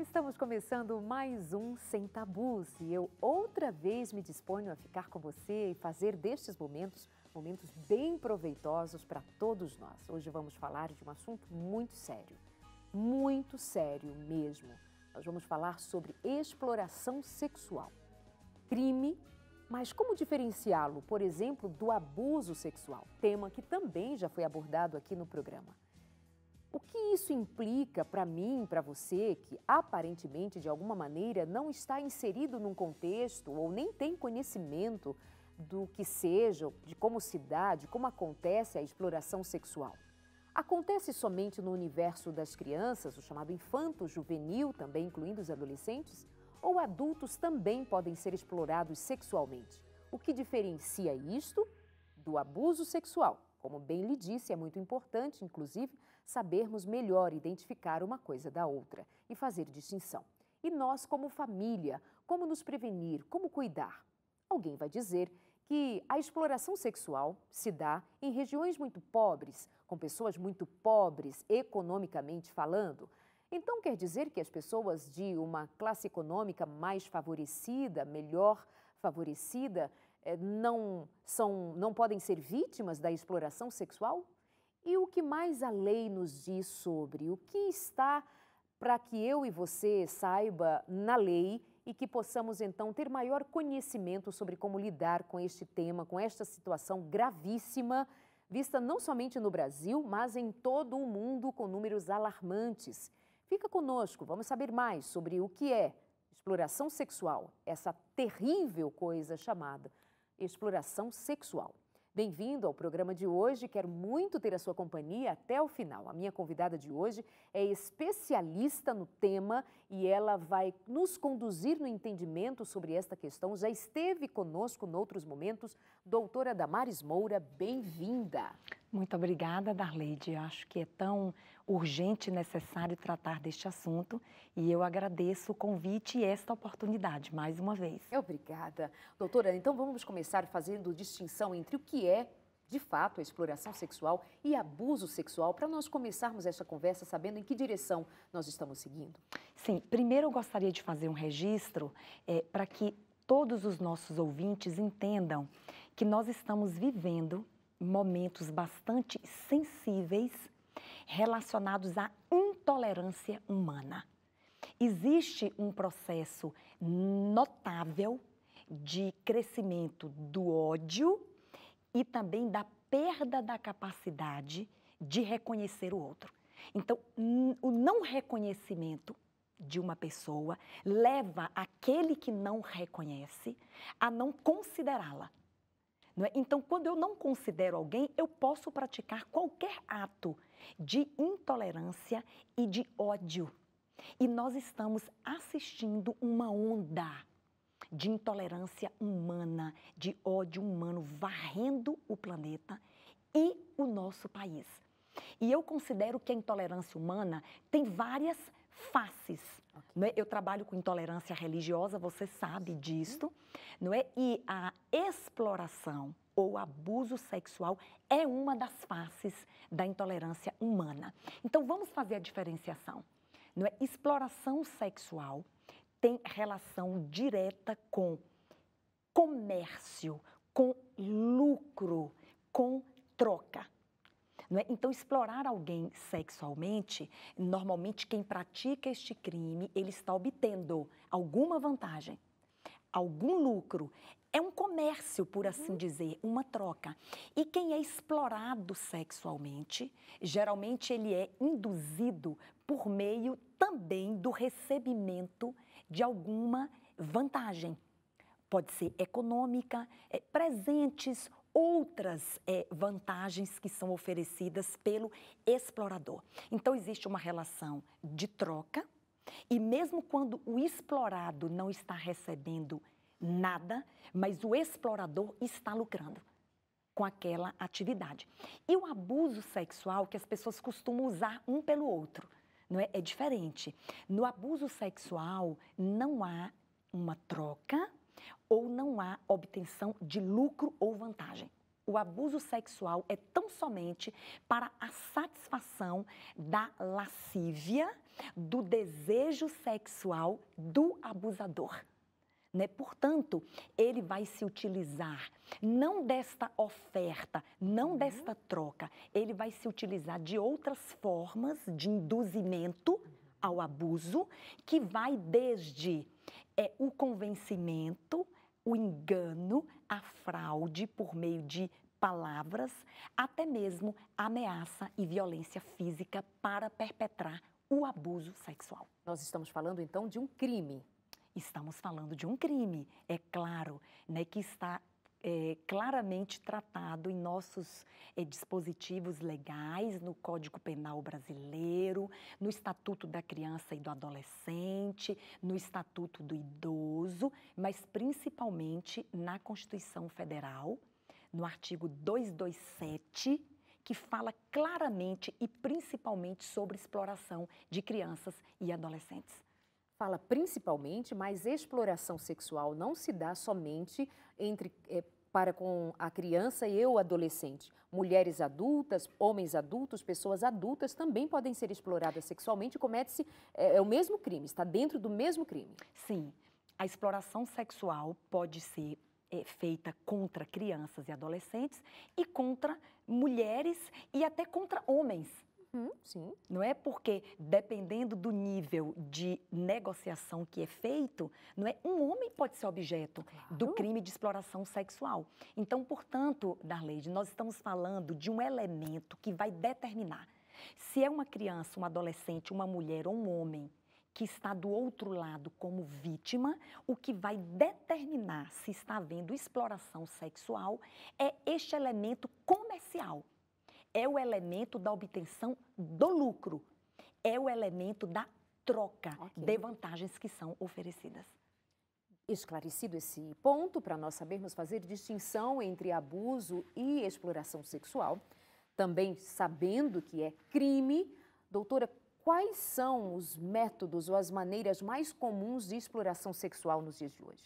Estamos começando mais um Sem Tabus e eu outra vez me disponho a ficar com você e fazer destes momentos bem proveitosos para todos nós. Hoje vamos falar de um assunto muito sério mesmo. Nós vamos falar sobre exploração sexual. Crime, mas como diferenciá-lo, por exemplo, do abuso sexual? Tema que também já foi abordado aqui no programa. O que isso implica para mim, para você, que aparentemente, de alguma maneira, não está inserido num contexto ou nem tem conhecimento do que seja, de como se dá, de como acontece a exploração sexual? Acontece somente no universo das crianças, o chamado infanto-juvenil, também incluindo os adolescentes? Ou adultos também podem ser explorados sexualmente? O que diferencia isto do abuso sexual? Como bem lhe disse, é muito importante, inclusive, sabermos melhor identificar uma coisa da outra e fazer distinção. E nós, como família, como nos prevenir, como cuidar? Alguém vai dizer que a exploração sexual se dá em regiões muito pobres, com pessoas muito pobres, economicamente falando. Então, quer dizer que as pessoas de uma classe econômica mais favorecida, melhor favorecida, não podem ser vítimas da exploração sexual? E o que mais a lei nos diz sobre? O que está para que eu e você saiba na lei e que possamos então ter maior conhecimento sobre como lidar com este tema, com esta situação gravíssima, vista não somente no Brasil, mas em todo o mundo com números alarmantes. Fica conosco, vamos saber mais sobre o que é exploração sexual, essa terrível coisa chamada exploração sexual. Bem-vindo ao programa de hoje, quero muito ter a sua companhia até o final. A minha convidada de hoje é especialista no tema e ela vai nos conduzir no entendimento sobre esta questão. Já esteve conosco em outros momentos, doutora Damares Moura, bem-vinda. Muito obrigada, Darleide. Acho que é tão urgente e necessário tratar deste assunto e eu agradeço o convite e esta oportunidade, mais uma vez. Obrigada. Doutora, então vamos começar fazendo distinção entre o que é, de fato, a exploração sexual e abuso sexual, para nós começarmos esta conversa sabendo em que direção nós estamos seguindo. Sim, primeiro eu gostaria de fazer um registro para que todos os nossos ouvintes entendam que nós estamos vivendo momentos bastante sensíveis relacionados à intolerância humana. Existe um processo notável de crescimento do ódio e também da perda da capacidade de reconhecer o outro. Então, o não reconhecimento de uma pessoa leva aquele que não reconhece a não considerá-la. Então, quando eu não considero alguém, eu posso praticar qualquer ato de intolerância e de ódio. E nós estamos assistindo uma onda de intolerância humana, de ódio humano, varrendo o planeta e o nosso país. E eu considero que a intolerância humana tem várias faces. Não é? Eu trabalho com intolerância religiosa, você sabe disto, não é? E a exploração ou abuso sexual é uma das faces da intolerância humana. Então, vamos fazer a diferenciação. Não é? Exploração sexual tem relação direta com comércio, com lucro, com troca. Não é? Então, explorar alguém sexualmente, normalmente quem pratica este crime, ele está obtendo alguma vantagem, algum lucro. É um comércio, por assim dizer, uma troca. E quem é explorado sexualmente, geralmente ele é induzido por meio também do recebimento de alguma vantagem. Pode ser econômica, presentes, outras vantagens que são oferecidas pelo explorador. Então, existe uma relação de troca e mesmo quando o explorado não está recebendo nada, mas o explorador está lucrando com aquela atividade. E o abuso sexual que as pessoas costumam usar um pelo outro, não é? É diferente. No abuso sexual não há uma troca ou não há obtenção de lucro ou vantagem. O abuso sexual é tão somente para a satisfação da lascívia, do desejo sexual do abusador. Né? Portanto, ele vai se utilizar não desta oferta, não desta troca, ele vai se utilizar de outras formas de induzimento ao abuso, que vai desde o convencimento, o engano, a fraude por meio de palavras, até mesmo ameaça e violência física para perpetrar o abuso sexual. Nós estamos falando, então, de um crime. Estamos falando de um crime, é claro, né, que está claramente tratado em nossos dispositivos legais, no Código Penal Brasileiro, no Estatuto da Criança e do Adolescente, no Estatuto do Idoso, mas principalmente na Constituição Federal, no artigo 227, que fala claramente e principalmente sobre exploração de crianças e adolescentes. Fala principalmente, mas exploração sexual não se dá somente para com a criança e o adolescente. Mulheres adultas, homens adultos, pessoas adultas também podem ser exploradas sexualmente e comete-se o mesmo crime, está dentro do mesmo crime. Sim, a exploração sexual pode ser feita contra crianças e adolescentes e contra mulheres e até contra homens. Sim. Não é porque, dependendo do nível de negociação que é feito, não é, um homem pode ser objeto do crime de exploração sexual. Então, portanto, Darleide, nós estamos falando de um elemento que vai determinar se é uma criança, um adolescente, uma mulher ou um homem que está do outro lado como vítima. O que vai determinar se está havendo exploração sexual é este elemento comercial. É o elemento da obtenção do lucro, é o elemento da troca de vantagens que são oferecidas. Esclarecido esse ponto, para nós sabermos fazer distinção entre abuso e exploração sexual, também sabendo que é crime, doutora, quais são os métodos ou as maneiras mais comuns de exploração sexual nos dias de hoje?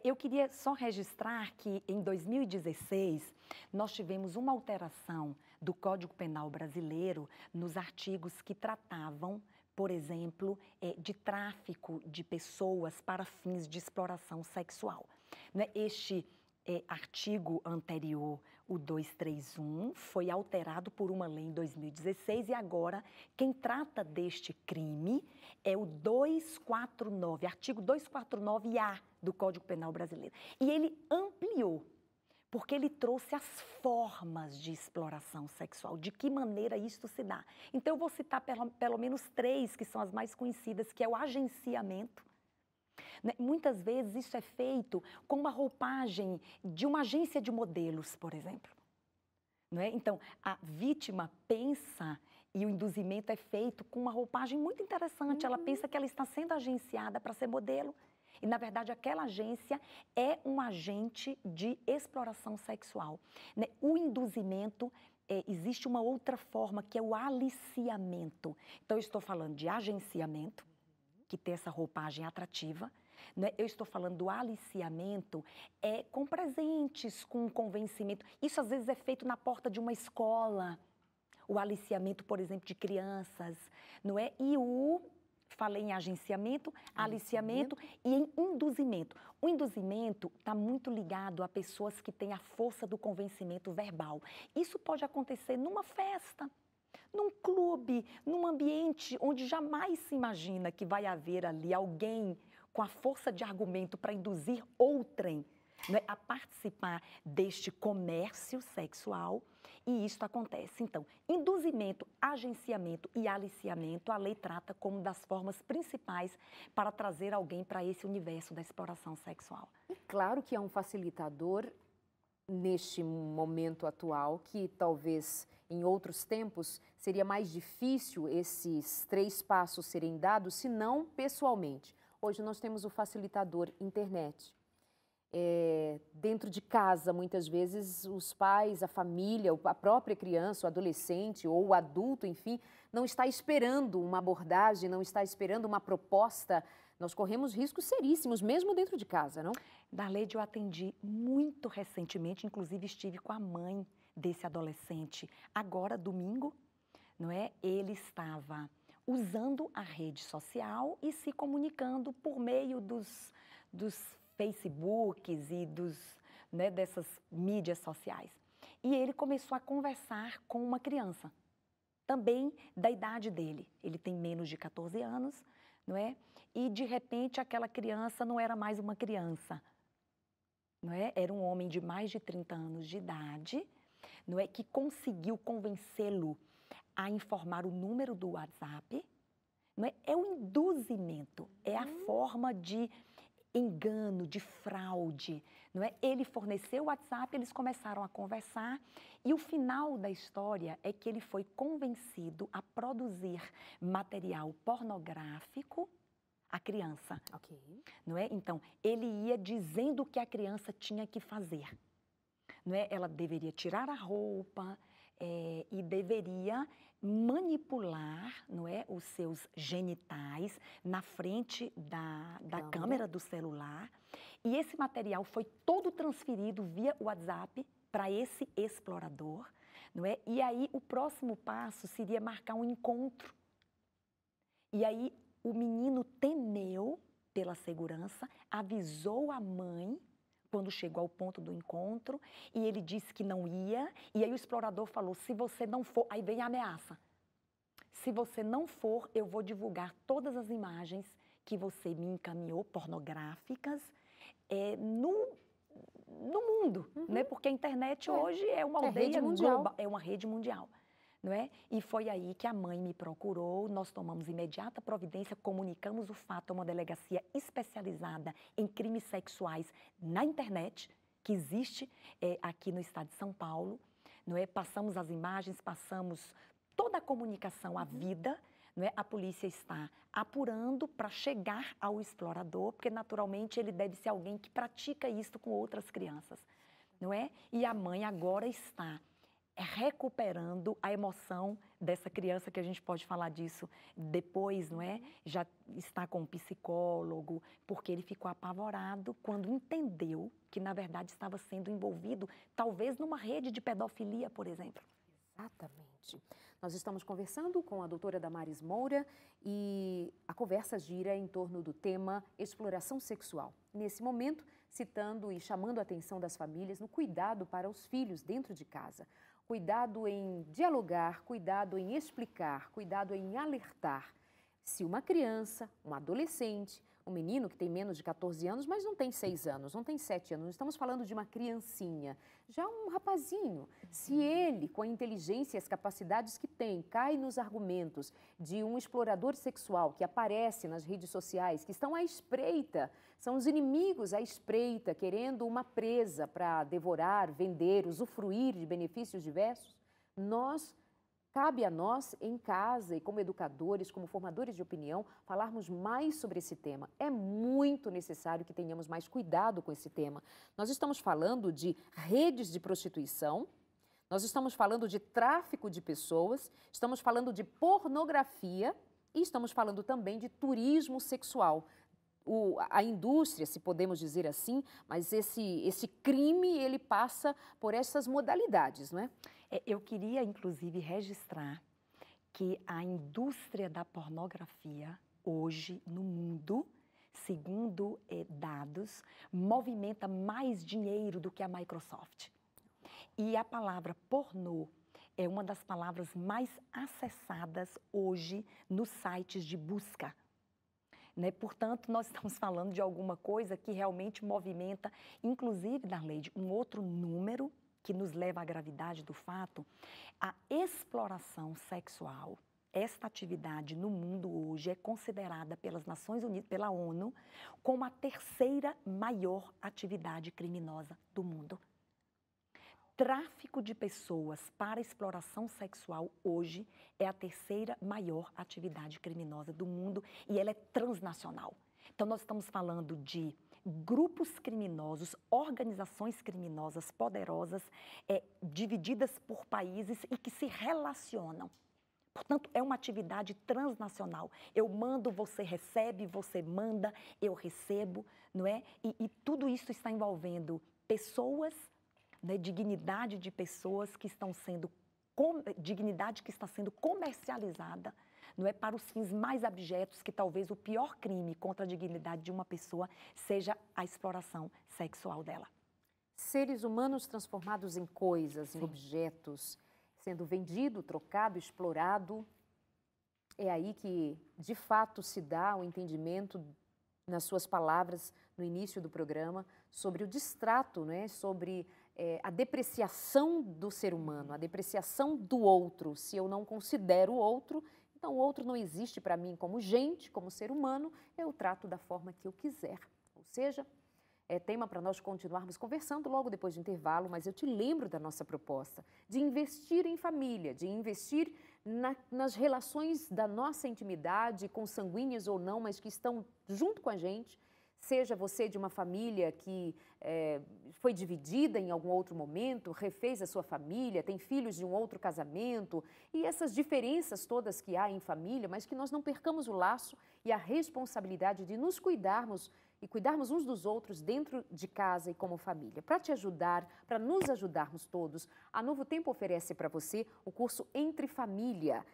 Eu queria só registrar que em 2016 nós tivemos uma alteração do Código Penal Brasileiro nos artigos que tratavam, por exemplo, de tráfico de pessoas para fins de exploração sexual. Este artigo anterior, o 231, foi alterado por uma lei em 2016 e agora quem trata deste crime é o 249, artigo 249-A do Código Penal Brasileiro. E ele ampliou, porque ele trouxe as formas de exploração sexual, de que maneira isso se dá. Então eu vou citar pelo menos 3 que são as mais conhecidas, que é o agenciamento. Muitas vezes isso é feito com uma roupagem de uma agência de modelos, por exemplo. Não é? Então, a vítima pensa e o induzimento é feito com uma roupagem muito interessante. Ela pensa que ela está sendo agenciada para ser modelo. E, na verdade, aquela agência é um agente de exploração sexual. O induzimento, existe uma outra forma, que é o aliciamento. Então, eu estou falando de agenciamento, que tem essa roupagem atrativa. Eu estou falando do aliciamento com presentes, com convencimento. Isso, às vezes, é feito na porta de uma escola. O aliciamento, por exemplo, de crianças, não é? E falei em agenciamento, aliciamento e em induzimento. O induzimento está muito ligado a pessoas que têm a força do convencimento verbal. Isso pode acontecer numa festa, num clube, num ambiente onde jamais se imagina que vai haver ali alguém com a força de argumento para induzir outrem, né, a participar deste comércio sexual, e isso acontece. Então, induzimento, agenciamento e aliciamento, a lei trata como das formas principais para trazer alguém para esse universo da exploração sexual. E claro que é um facilitador neste momento atual, que talvez em outros tempos seria mais difícil esses 3 passos serem dados, se não pessoalmente. Hoje nós temos o facilitador internet. Dentro de casa, muitas vezes, os pais, a família, a própria criança, o adolescente ou o adulto, enfim, não está esperando uma abordagem, não está esperando uma proposta nós corremos riscos seríssimos, mesmo dentro de casa, não? Darleide, eu atendi muito recentemente, inclusive estive com a mãe desse adolescente. Agora, domingo, não é? Ele estava usando a rede social e se comunicando por meio dos Facebooks e né, dessas mídias sociais. E ele começou a conversar com uma criança, também da idade dele. Ele tem menos de 14 anos, não é? E, de repente, aquela criança não era mais uma criança, não é? Era um homem de mais de 30 anos de idade, não é? Que conseguiu convencê-lo a informar o número do WhatsApp, não é? É o induzimento, é a forma de engano, de fraude, não é? Ele forneceu o WhatsApp, eles começaram a conversar e o final da história é que ele foi convencido a produzir material pornográfico à criança, não é? Então, ele ia dizendo o que a criança tinha que fazer, não é? Ela deveria tirar a roupa e deveria manipular, não é, os seus genitais na frente da câmera do celular. E esse material foi todo transferido via WhatsApp para esse explorador, não é? E aí o próximo passo seria marcar um encontro. E aí o menino temeu pela segurança, avisou a mãe quando chegou ao ponto do encontro, e ele disse que não ia, e aí o explorador falou, se você não for, aí vem a ameaça, se você não for, eu vou divulgar todas as imagens que você me encaminhou, pornográficas, no mundo, né? Porque a internet hoje é uma aldeia global, é uma rede mundial. Não é? E foi aí que a mãe me procurou, nós tomamos imediata providência, comunicamos o fato a uma delegacia especializada em crimes sexuais na internet, que existe aqui no estado de São Paulo, não é? Passamos as imagens, passamos toda a comunicação à vida, não é? A polícia está apurando para chegar ao explorador, porque naturalmente ele deve ser alguém que pratica isso com outras crianças, não é? E a mãe agora está recuperando a emoção dessa criança, que a gente pode falar disso depois, não é? Já está com um psicólogo, porque ele ficou apavorado quando entendeu que, na verdade, estava sendo envolvido, talvez numa rede de pedofilia, por exemplo. Exatamente. Nós estamos conversando com a doutora Damares Moura e a conversa gira em torno do tema exploração sexual. Nesse momento, citando e chamando a atenção das famílias no cuidado para os filhos dentro de casa. Cuidado em dialogar, cuidado em explicar, cuidado em alertar. Se uma criança, um adolescente, um menino que tem menos de 14 anos, mas não tem 6 anos, não tem 7 anos, estamos falando de uma criancinha, já um rapazinho, se ele, com a inteligência e as capacidades que tem, cai nos argumentos de um explorador sexual que aparece nas redes sociais, que estão à espreita, são os inimigos à espreita, querendo uma presa para devorar, vender, usufruir de benefícios diversos, cabe a nós, em casa e como educadores, como formadores de opinião, falarmos mais sobre esse tema. É muito necessário que tenhamos mais cuidado com esse tema. Nós estamos falando de redes de prostituição, nós estamos falando de tráfico de pessoas, estamos falando de pornografia e estamos falando também de turismo sexual. A indústria, se podemos dizer assim, mas esse crime, ele passa por essas modalidades, não é? Eu queria, inclusive, registrar que a indústria da pornografia, hoje, no mundo, segundo dados, movimenta mais dinheiro do que a Microsoft. E a palavra pornô é uma das palavras mais acessadas hoje nos sites de busca. Né? Portanto, nós estamos falando de alguma coisa que realmente movimenta, inclusive, Darleide, um outro número que nos leva à gravidade do fato, a exploração sexual. Esta atividade no mundo hoje é considerada pelas Nações Unidas, pela ONU, como a terceira maior atividade criminosa do mundo. Tráfico de pessoas para exploração sexual hoje é a terceira maior atividade criminosa do mundo e ela é transnacional. Então, nós estamos falando de grupos criminosos, organizações criminosas poderosas, divididas por países e que se relacionam Portanto, é uma atividade transnacional. Eu mando, você recebe, você manda, eu recebo, não é? E tudo isso está envolvendo pessoas, né, dignidade de pessoas que estão sendo, dignidade que está sendo comercializada, não é, para os fins mais abjetos, que talvez o pior crime contra a dignidade de uma pessoa seja a exploração sexual dela. Seres humanos transformados em coisas, Sim. em objetos, sendo vendido, trocado, explorado. É aí que, de fato, se dá o entendimento, nas suas palavras, no início do programa, sobre o distrato, né? Sobre a depreciação do ser humano, a depreciação do outro. Se eu não considero o outro, então o outro não existe para mim como gente, como ser humano, eu trato da forma que eu quiser. Ou seja, é tema para nós continuarmos conversando logo depois do intervalo, mas eu te lembro da nossa proposta de investir em família, de investir nas relações da nossa intimidade, consanguíneas ou não, mas que estão junto com a gente. Seja você de uma família que foi dividida em algum outro momento, refez a sua família, tem filhos de um outro casamento, e essas diferenças todas que há em família, mas que nós não percamos o laço e a responsabilidade de nos cuidarmos e cuidarmos uns dos outros dentro de casa e como família. Para te ajudar, para nos ajudarmos todos, a Novo Tempo oferece para você o curso Entre Família.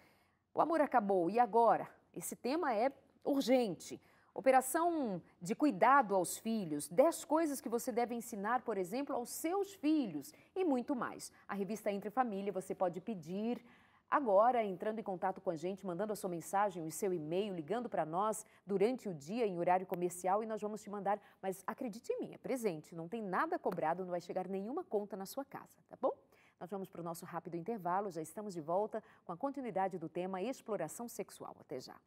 O amor acabou, e agora? Esse tema é urgente. Operação de cuidado aos filhos, 10 coisas que você deve ensinar, por exemplo, aos seus filhos e muito mais. A revista Entre Família você pode pedir agora, entrando em contato com a gente, mandando a sua mensagem, o seu e-mail, ligando para nós durante o dia em horário comercial e nós vamos te mandar. Mas acredite em mim, é presente, não tem nada cobrado, não vai chegar nenhuma conta na sua casa, tá bom? Nós vamos para o nosso rápido intervalo, já estamos de volta com a continuidade do tema exploração sexual. Até já.